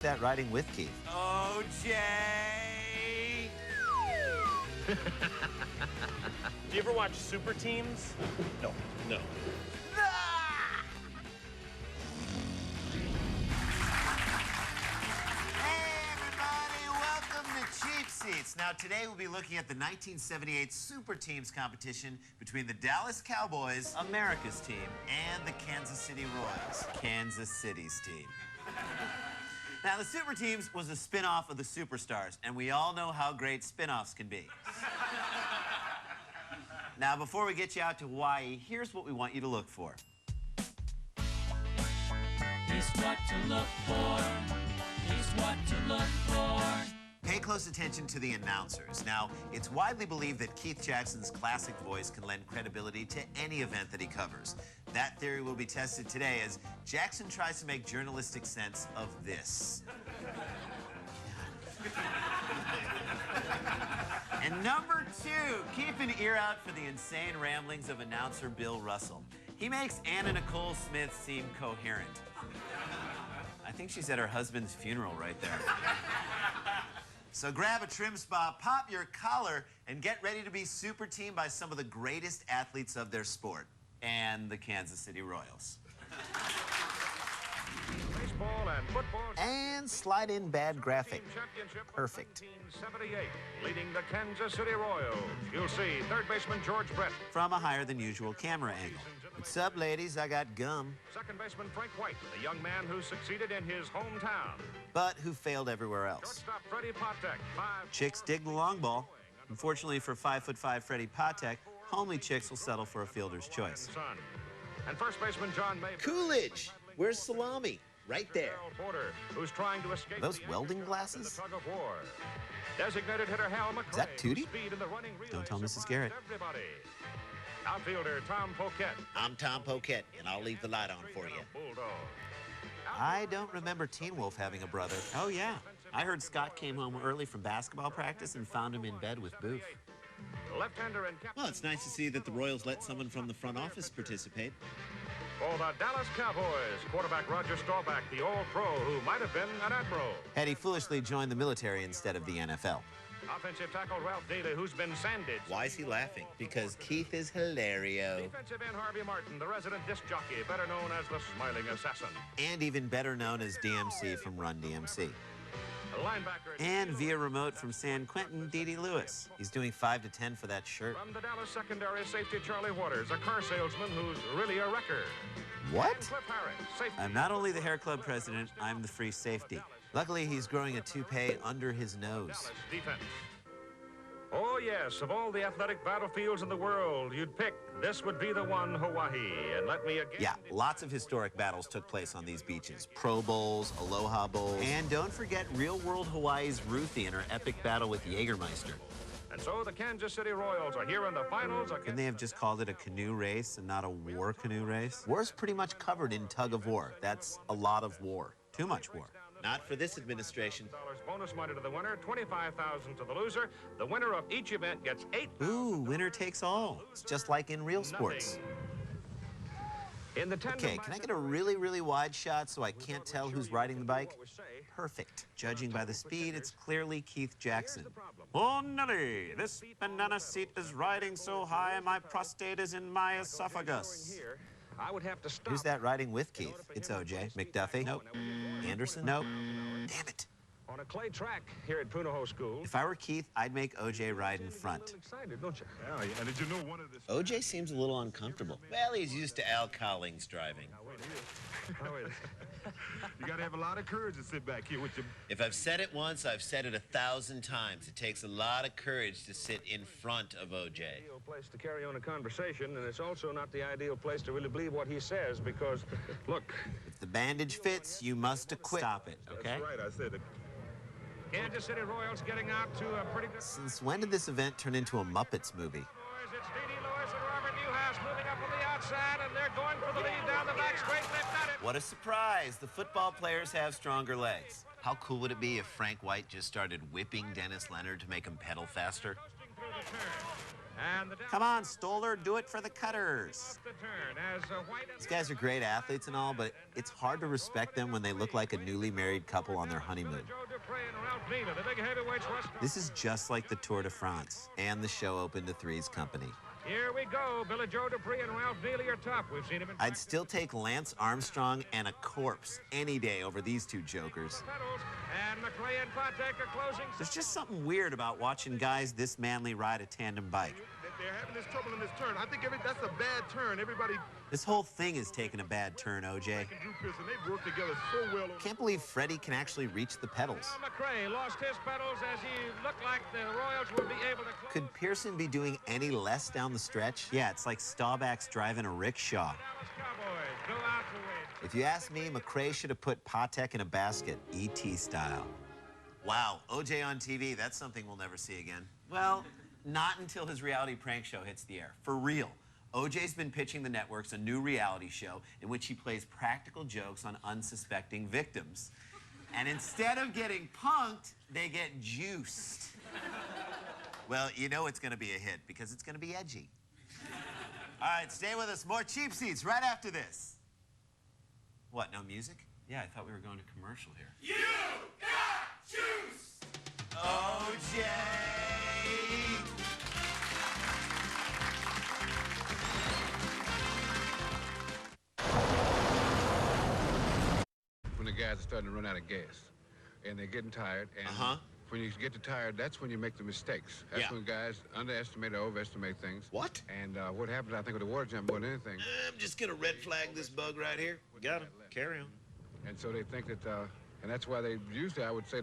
That riding with Keith. OJ! Do you ever watch Super Teams? No. Hey, everybody, welcome to Cheap Seats. Now, today we'll be looking at the 1978 Super Teams competition between the Dallas Cowboys, America's team, and the Kansas City Royals, Kansas City's team. Now, the Super Teams was a spin-off of the Superstars, and we all know how great spin-offs can be. Now, before we get you out to Hawaii, here's what we want you to look for. Here's what to look for. Here's what to look for. Pay close attention to the announcers. Now, it's widely believed that Keith Jackson's classic voice can lend credibility to any event that he covers. That theory will be tested today as Jackson tries to make journalistic sense of this. And number 2, keep an ear out for the insane ramblings of announcer Bill Russell. He makes Anna Nicole Smith seem coherent. I think she's at her husband's funeral right there. So grab a trim spot, pop your collar, and get ready to be super teamed by some of the greatest athletes of their sport and the Kansas City Royals. Baseball and football. And slide in bad graphic. Perfect. 1978, leading the Kansas City Royals. You'll see third baseman George Brett. From a higher than usual camera angle. What's up, ladies? I got gum. Second baseman Frank White, the young man who succeeded in his hometown. But who failed everywhere else. Shortstop Freddie Patek. Chicks dig the long ball. Unfortunately for 5'5" Freddie Patek, homely chicks will settle for a fielder's choice. And first baseman John May. Coolidge! Where's Salami? Right there. Porter, who's trying to escape Those the welding in glasses? the tug of war. Designated hitter Hal McRae. Is that Tootie? Speed in the running relay Don't tell Mrs. surprised Garrett. Everybody. Outfielder Tom Poquette. I'm Tom Poquette, and I'll leave the light on for you. Bulldog. I don't remember Teen Wolf having a brother. Oh, yeah. I heard Scott came home early from basketball practice and found him in bed with Booth. Left-hander and captain. Well, it's nice to see that the Royals let someone from the front office participate. For the Dallas Cowboys, quarterback Roger Staubach, the All-Pro who might have been an admiral. Had he foolishly joined the military instead of the NFL. Offensive tackle Ralph Daly, who's been sandwiched. Why is he laughing? Because Keith is hilario. Defensive end Harvey Martin, the resident disc jockey, better known as the Smiling Assassin. And even better known as DMC from Run DMC. Linebacker. And via remote from San Quentin, Dede Lewis. He's doing 5 to 10 for that shirt. From the Dallas secondary, safety Charlie Waters, a car salesman who's really a wrecker. What? And Cliff Harris, safety. I'm not only the hair club president, I'm the free safety. Luckily, he's growing a toupee under his nose. Dallas defense. Oh, yes, of all the athletic battlefields in the world you'd pick, this would be the one, Hawaii. And let me again... Yeah, lots of historic battles took place on these beaches. Pro Bowls, Aloha Bowls, and don't forget real-world Hawaii's Ruthie in her epic battle with Jägermeister. And so the Kansas City Royals are here in the finals. Couldn't they have just called it a canoe race and not a war canoe race? War's pretty much covered in tug of war. That's a lot of war. Too much war. Not for this administration. Bonus money to the winner, $25,000 to the loser. The winner of each event gets $8,000. Ooh, winner takes all. It's just like in real sports. In the Okay, can I get a really, really wide shot so I can't tell who's riding the bike? Perfect. Judging by the speed, it's clearly Keith Jackson. Oh, Nelly, this banana seat is riding so high, my prostate is in my esophagus. I would have to stop. Who's that riding with Keith? It's OJ. McDuffie? Nope. Anderson? Nope. Damn it. On a clay track here at Punahou School. If I were Keith, I'd make OJ ride in front. Excited, don't you? Yeah, and did you know one of this? OJ seems a little uncomfortable. Well, he's used to Al Collings driving. You gotta have a lot of courage to sit back here with your... If I've said it once, I've said it 1,000 times. It takes a lot of courage to sit in front of OJ. Ideal place to carry on a conversation, and it's also not the ideal place to really believe what he says because, look. If the bandage fits, you must acquit. Stop it, okay? That's right, I said it. Kansas City Royals getting out to a pretty good... Since when did this event turn into a Muppets movie? It's Dede Lewis and Robert Newhouse moving up on the outside, and they're going for the lead down the back straight. They've got it. What a surprise. The football players have stronger legs. How cool would it be if Frank White just started whipping Dennis Leonard to make him pedal faster? And the Come on, Stoller, do it for the Cutters. the turn as White and These guys are great athletes and all, but it's hard to respect them when they look like a newly married couple on their honeymoon. Joe Dupre and Ralph Neal, the big heavyweights rush. This is just like the Tour de France and the show open to Three's Company. Here we go. Billy Joe Dupree and Ralph Neal are tough. We've seen him in I'd still take Lance Armstrong and a corpse any day over these two jokers. pedals. And McRae and Patek are closing. There's just something weird about watching guys this manly ride a tandem bike. They're having this trouble in this turn. I think that's a bad turn. Everybody This whole thing is taking a bad turn, OJ. and Drew Pearson, they've worked together so well. Can't believe Freddie can actually reach the pedals. Now McRae lost his pedals as he looked like the Royals would be able to close. Could Pearson be doing any less down the stretch? Yeah, it's like Staubach's driving a rickshaw. Dallas Cowboys go out to win. If you ask me, McRae should have put Patek in a basket, E.T. style. Wow, OJ on TV, that's something we'll never see again. Well, not until his reality prank show hits the air. For real. OJ's been pitching the networks a new reality show in which he plays practical jokes on unsuspecting victims. And instead of getting punked, they get juiced. Well, you know it's going to be a hit because it's going to be edgy. All right, stay with us. More Cheap Seats right after this. What, no music? Yeah, I thought we were going to commercial here. You got juice! OJ! When the guys are starting to run out of gas and they're getting tired, and when you get tired, that's when you make the mistakes. That's Yeah. when guys underestimate or overestimate things. What? And what happens, I think, with the water jump more than anything. I'm just gonna red flag this bug right here. Got him. Carry on. And so they think that, and that's why they usually, I would say,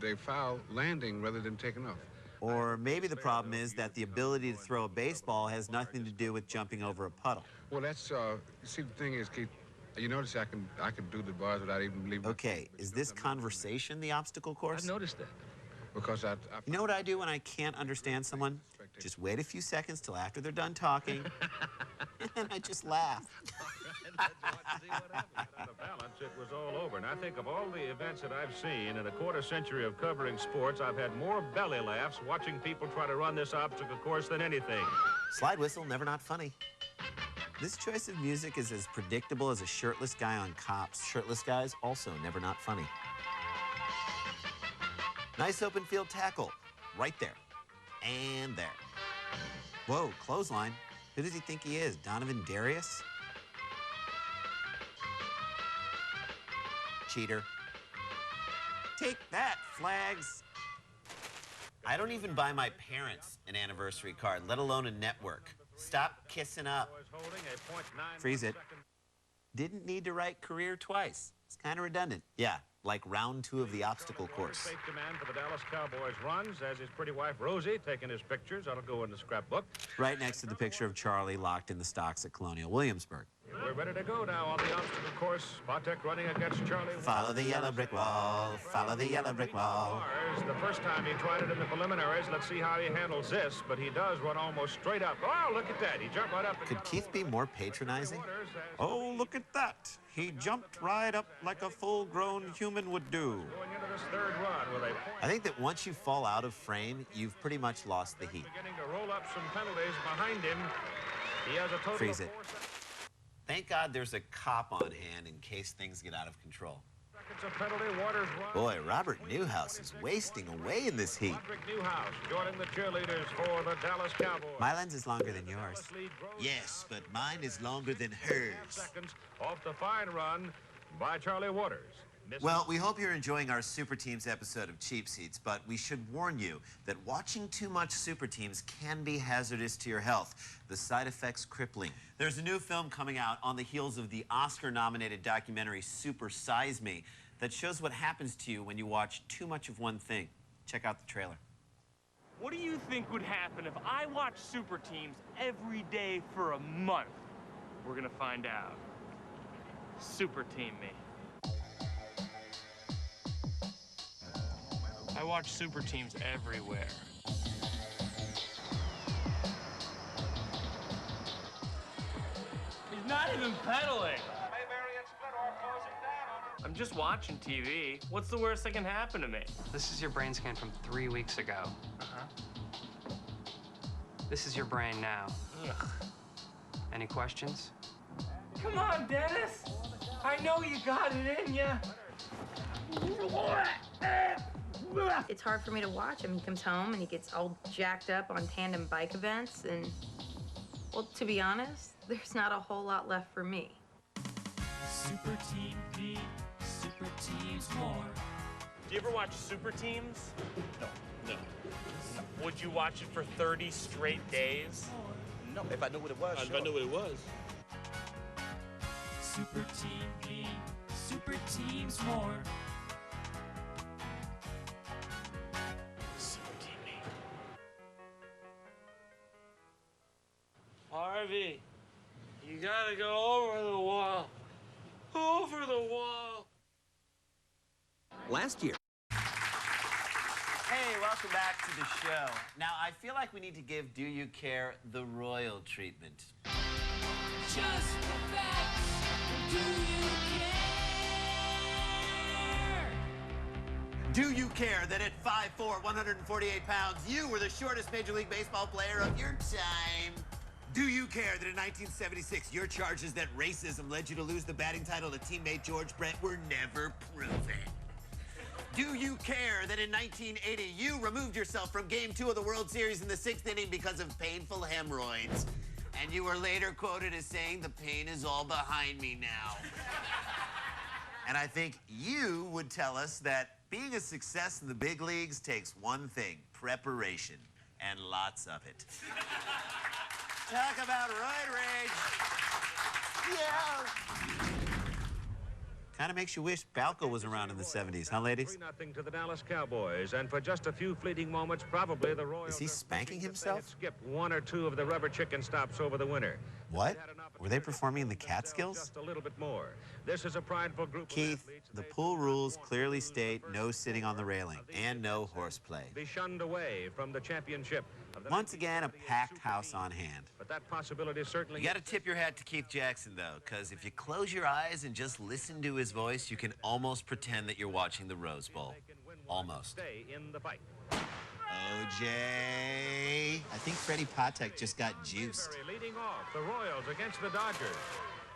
they foul landing rather than taking off. Or maybe the problem is that the ability to throw a baseball has nothing to do with jumping over a puddle. Well, that's, you see, the thing is, Keith, you notice I can do the bars without even leaving. Okay, is this conversation the obstacle course? I've noticed that. Because I You know what I do when I can't understand someone? Just wait a few seconds till after they're done talking, and then I just laugh. Out of balance, it was all over. And I think of all the events that I've seen in a quarter century of covering sports, I've had more belly laughs watching people try to run this obstacle course than anything. Slide whistle, never not funny. This choice of music is as predictable as a shirtless guy on Cops. Shirtless guys, also never not funny. Nice open field tackle. Right there. And there. Whoa, clothesline. Who does he think he is? Donovan Darius? Cheater. Take that, flags. I don't even buy my parents an anniversary card, let alone a network. Stop kissing up. Holding a .91 Freeze it. second. Didn't need to write career twice. It's kind of redundant. Yeah, like round 2 of the obstacle course. Safety man for the Dallas Cowboys runs as his pretty wife Rosie taking his pictures. That'll go in the scrapbook. Right next to the picture of Charlie locked in the stocks at Colonial Williamsburg. We're ready to go now on the obstacle course. Patek running against Charlie. Follow the yellow brick wall, follow the yellow brick wall. The first time he tried it in the preliminaries. Let's see how he handles this, but he does run almost straight up. Oh, look at that. He jumped right up. and Could got Keith be more patronizing? Waters as Oh, look at that. He jumped right up like a full-grown human would do. going into this third run with a point. I think that once you fall out of frame, you've pretty much lost the heat. Beginning to roll up some penalties behind him. He has a total Freeze of it. 4 seconds Thank God there's a cop on hand in case things get out of control. of penalty. Waters run. Boy, Robert Newhouse is wasting away in this heat. Roderick Newhouse joining the cheerleaders for the Dallas Cowboys. My lens is longer than yours. Dallas lead grows Yes, but mine is longer than hers. seconds off the fine run by Charlie Waters. Missing Well, we hope you're enjoying our Super Teams episode of Cheap Seats, but we should warn you that watching too much Super Teams can be hazardous to your health. The side effects crippling. There's a new film coming out on the heels of the Oscar-nominated documentary Super Size Me that shows what happens to you when you watch too much of one thing. Check out the trailer. What do you think would happen if I watched Super Teams every day for a month? We're gonna find out. Super Team me. I watch Super Teams everywhere. He's not even pedaling. I'm just watching TV. What's the worst that can happen to me? This is your brain scan from 3 weeks ago. This is your brain now. Ugh. Any questions? Come on, Dennis. I know you got it in ya. It's hard for me to watch him. He comes home and he gets all jacked up on tandem bike events and, well, to be honest, there's not a whole lot left for me. Super Team P, Super Teams more. Do you ever watch Super Teams? No. Would you watch it for 30 straight days? No, if I knew what it was, If I knew what it was. Super Team P, Super Teams more. Super Team P. Harvey, you gotta go over the wall. Over the wall. Last year. Hey, welcome back to the show. Now, I feel like we need to give Do You Care the royal treatment. Just the facts. Do you care? Do you care that at 5'4", 148 pounds, you were the shortest Major League Baseball player of your time? Do you care that in 1976, your charges that racism led you to lose the batting title to teammate George Brett were never proven? Do you care that in 1980, you removed yourself from Game 2 of the World Series in the 6th inning because of painful hemorrhoids? And you were later quoted as saying, "The pain is all behind me now." And I think you would tell us that being a success in the big leagues takes one thing: preparation, and lots of it. Talk about roid rage. Yeah. Kind of makes you wish Balco was around in the 70s, huh, ladies? 3-0 to the Dallas Cowboys, and for just a few fleeting moments, probably the Royals... Is he spanking himself? ...skipped one or two of the rubber chicken stops over the winter. What? Were they performing in the Catskills? Just a little bit more. This is a prideful group Keith, the pool rules clearly state no sitting on the railing and no horseplay. be shunned away from the championship. Once again, a packed house on hand. But that possibility certainly... You got to tip your hat to Keith Jackson, though, because if you close your eyes and just listen to his voice, you can almost pretend that you're watching the Rose Bowl. Almost. Stay in the fight. OJ. I think Freddie Patek just got juiced. Leading off, the Royals against the Dodgers.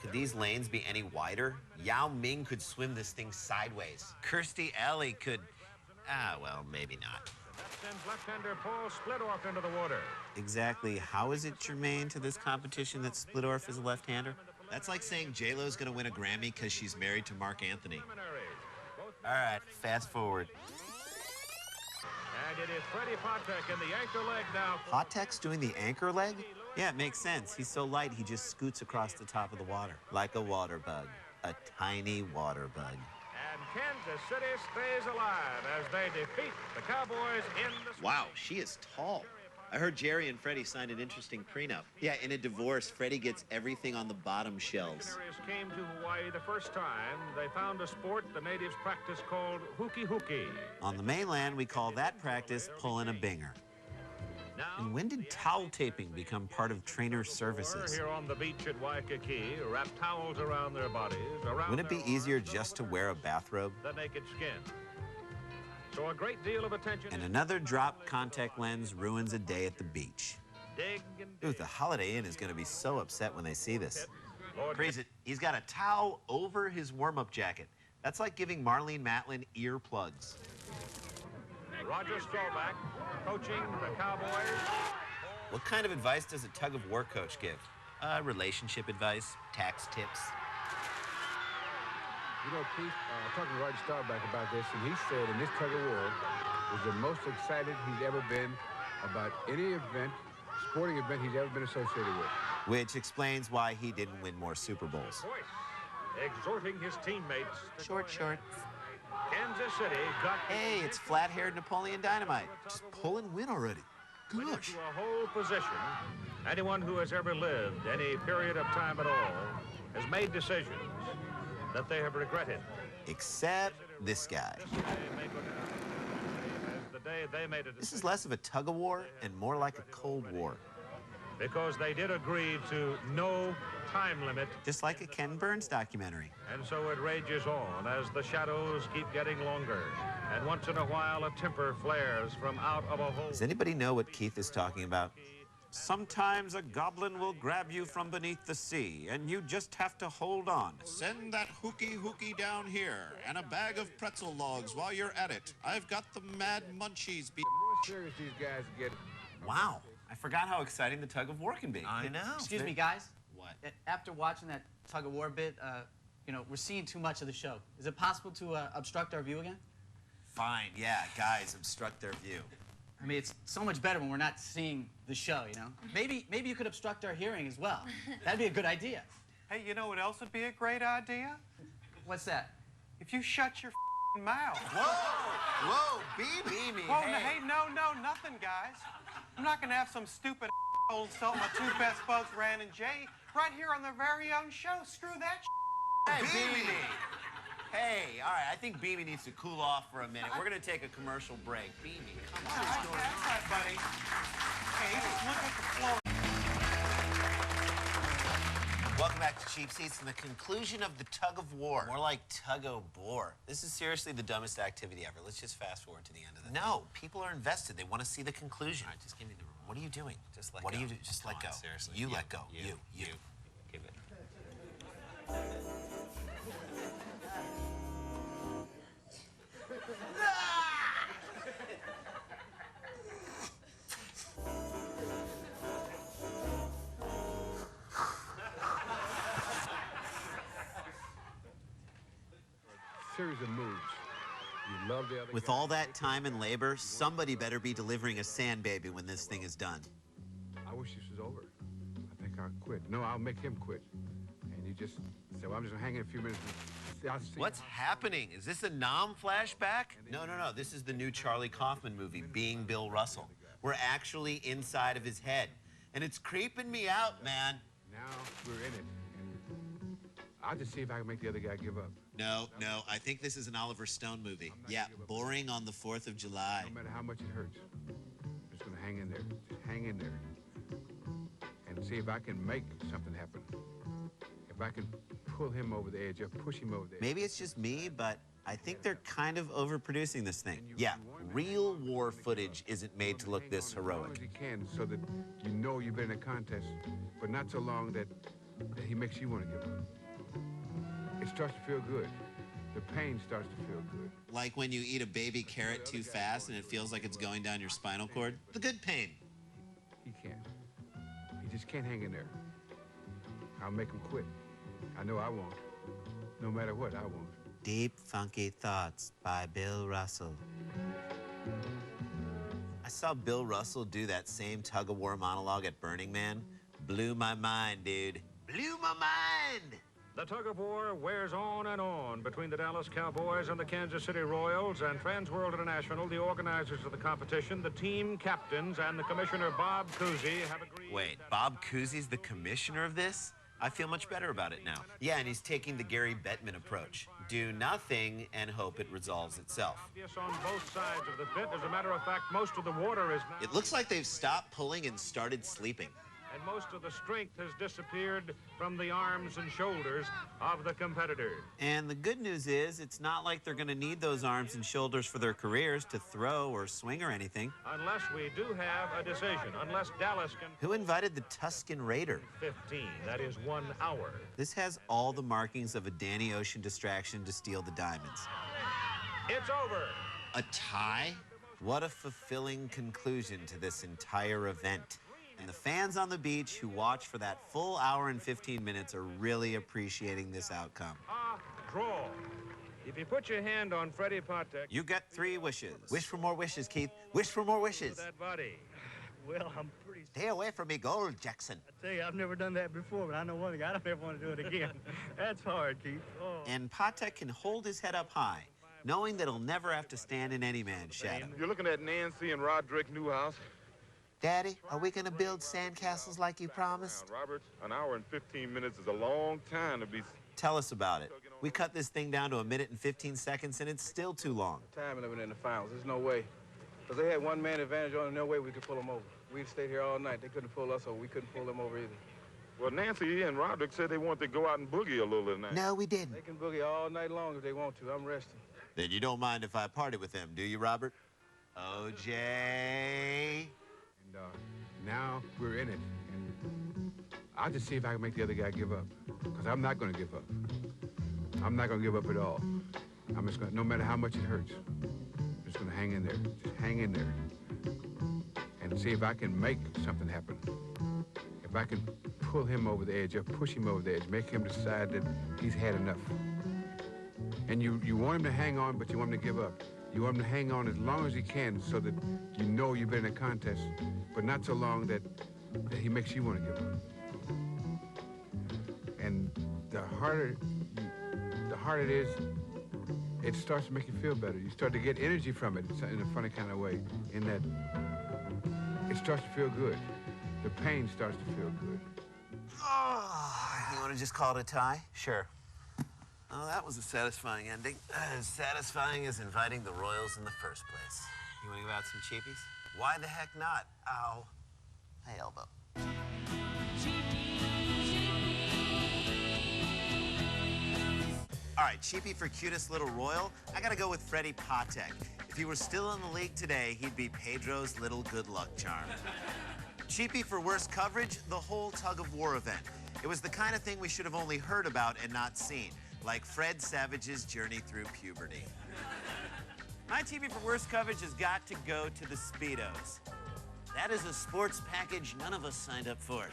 Could these lanes be any wider? Yao Ming could swim this thing sideways. Kirstie Alley could... well, maybe not. That sends left-hander Paul Splittorff into the water. Exactly how is it germane to this competition that Splittorff is a left-hander? That's like saying J-Lo's gonna win a Grammy because she's married to Mark Anthony. All right, fast forward. And it is Freddie Patek in the anchor leg now. Patek's doing the anchor leg? Yeah, it makes sense. He's so light, he just scoots across the top of the water. Like a water bug. A tiny water bug. And Kansas City stays alive as they defeat the Cowboys in the... Wow, she is tall. I heard Jerry and Freddie signed an interesting prenup. Yeah, in a divorce, Freddie gets everything on the bottom shelves. Missionaries came to Hawaii the first time. They found a sport the natives practice called hooky-hooky. On the mainland, we call that practice pulling a binger. And when did towel taping become part of trainer services? Here on the beach at Waikiki, wrap towels around their bodies. Wouldn't it be easier just to wear a bathrobe? The naked skin. So a great deal of attention. And another drop contact lens ruins a day at the beach. Dig and Ooh, the Holiday Inn is going to be so upset when they see this. Lord, Freeze it. He's got a towel over his warm-up jacket. That's like giving Marlene Matlin earplugs. Roger Staubach coaching the Cowboys. What kind of advice does a tug-of-war coach give? Relationship advice, tax tips. You know, Keith, talking to Roger Staubach about this, and he said in this tug of war was the most excited he's ever been about any event, sporting event he's ever been associated with. Which explains why he didn't win more Super Bowls. Voice exhorting his teammates. to Short join him. shorts. Kansas City got... Hey, it's flat-haired Napoleon Dynamite. Just pull and win already. went Gosh. into a whole position. Anyone who has ever lived any period of time at all has made decisions that they have regretted. Except this guy. This is less of a tug-of-war and more like a Cold War. Because they did agree to no time limit. Just like a Ken Burns documentary. And so it rages on as the shadows keep getting longer. And once in a while, a temper flares from out of a hole. Does anybody know what Keith is talking about? Sometimes a goblin will grab you from beneath the sea, and you just have to hold on. Send that hooky down here, and a bag of pretzel logs while you're at it. I've got the mad munchies. The more serious these guys get. Wow, I forgot how exciting the tug of war can be. I know. Excuse me, guys. What? After watching that tug of war bit, you know, we're seeing too much of the show. Is it possible to obstruct our view again? Fine, yeah, guys, obstruct their view. I mean, it's so much better when we're not seeing the show, you know? Maybe you could obstruct our hearing as well. That'd be a good idea. Hey, you know what else would be a great idea? What's that? If you shut your mouth. Whoa, Beamy. Whoa, hey, no, nothing, guys. I'm not gonna have some stupid asshole insult my two best buds, Ran and Jay, right here on their very own show. Screw that Hey, Beamy. Hey, all right, I think Beamy needs to cool off for a minute. We're gonna take a commercial break. Beamy, come on. That's right, buddy. Hey, just look at the floor. Welcome back to Cheap Seats and the conclusion of the tug of war. More like tug-o-bore. This is seriously the dumbest activity ever. Let's just fast forward to the end of this. No, people are invested. They want to see the conclusion. All right, just give me the remote. What are you doing? Just let what go. do you do? Just let go. Seriously. You let go. You. Keep it. Series of moves. You love the other With guy. all that time and labor, somebody better be delivering a sand baby when this thing is done. I wish this was over. I think I'll quit. No, I'll make him quit. And you just say, well, I'm just gonna hang in a few minutes. I'll see. What's happening? Is this a Nam flashback? No. This is the new Charlie Kaufman movie, Being Bill Russell. We're actually inside of his head. And it's creeping me out, man. Now we're in it. And I'll just see if I can make the other guy give up. No, I think this is an Oliver Stone movie. Yeah, boring on the 4th of July. No matter how much it hurts. I'm just gonna hang in there. Just hang in there. And see if I can make something happen. If I can pull him over the edge or push him over the edge. Maybe it's just me, but I think they're kind of overproducing this thing. Yeah, real war footage isn't made to look this As long heroic. as he can, so that you know you've been in a contest, but not so long that he makes you want to give up. It starts to feel good. The pain starts to feel good. Like when you eat a baby carrot too fast and it feels like it's going down your spinal cord. The good pain. He can't. He just can't hang in there. I'll make him quit. I know I won't. No matter what, I won't. Deep, Funky Thoughts by Bill Russell. I saw Bill Russell do that same tug-of-war monologue at Burning Man. Blew my mind, dude. Blew my mind! The tug of war wears on and on between the Dallas Cowboys and the Kansas City Royals, and Trans World International, the organizers of the competition, the team captains, and the commissioner, Bob Cousy, have agreed... Wait, Bob Cousy's the commissioner of this? I feel much better about it now. Yeah, and he's taking the Gary Bettman approach. Do nothing and hope it resolves itself. Obvious on both sides of the pit. As a matter of fact, most of the water is now... It looks like they've stopped pulling and started sleeping. And most of the strength has disappeared from the arms and shoulders of the competitor. And the good news is, it's not like they're going to need those arms and shoulders for their careers to throw or swing or anything. Unless we do have a decision, unless Dallas can... Who invited the Tuscan Raider? 15, that is 1 hour. This has all the markings of a Danny Ocean distraction to steal the diamonds. It's over. A tie? What a fulfilling conclusion to this entire event. And the fans on the beach who watched for that full hour and 15 minutes are really appreciating this outcome. A draw. If you put your hand on Freddie Patek... You got 3 wishes. Wish for more wishes, Keith. Wish for more wishes. That body. Well, I'm pretty... Stay away from me gold, Jackson. I tell you, I've never done that before, but I know one thing. I don't ever want to do it again. That's hard, Keith. Oh. And Patek can hold his head up high, knowing that he'll never have to stand in any man's shadow. You're looking at Nancy and Roderick Newhouse. Daddy, are we gonna build sandcastles like you promised? Robert, an hour and 15 minutes is a long time to be... Tell us about it. We cut this thing down to 1 minute and 15 seconds, and it's still too long. Time limit in the finals. There's no way. Because they had one man advantage on them, no way we could pull them over. We'd stayed here all night. They couldn't pull us over. We couldn't pull them over either. Well, Nancy and Roderick said they wanted to go out and boogie a little tonight. No, we didn't. They can boogie all night long if they want to. I'm resting. Then you don't mind if I party with them, do you, Robert? OJ? And Now we're in it. And I'll just see if I can make the other guy give up. Because I'm not going to give up. I'm not going to give up at all. I'm just going to, no matter how much it hurts, I'm just going to hang in there. Just hang in there. And see if I can make something happen. If I can pull him over the edge or push him over the edge, make him decide that he's had enough. And you want him to hang on, but you want him to give up. You want him to hang on as long as he can so that you know you've been in a contest, but not so long that he makes you want to give up. And the harder it is, it starts to make you feel better. You start to get energy from it in a funny kind of way, in that it starts to feel good. The pain starts to feel good. Oh, you want to just call it a tie? Sure. Oh, that was a satisfying ending. As satisfying as inviting the Royals in the first place. You want to give out some cheapies? Why the heck not? Ow. Hey, elbow. All right, cheapie for cutest little Royal, I gotta go with Freddie Patek. If he were still in the league today, he'd be Pedro's little good luck charm. Cheapie for worst coverage, the whole tug-of-war event. It was the kind of thing we should have only heard about and not seen, like Fred Savage's journey through puberty. My cheapie for worst coverage has got to go to the Speedos. That is a sports package none of us signed up for.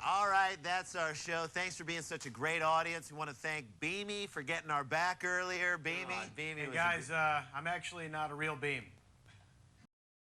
All right, that's our show. Thanks for being such a great audience. We want to thank Beamy for getting our back earlier. Beamy. Hey, guys, I'm actually not a real beam.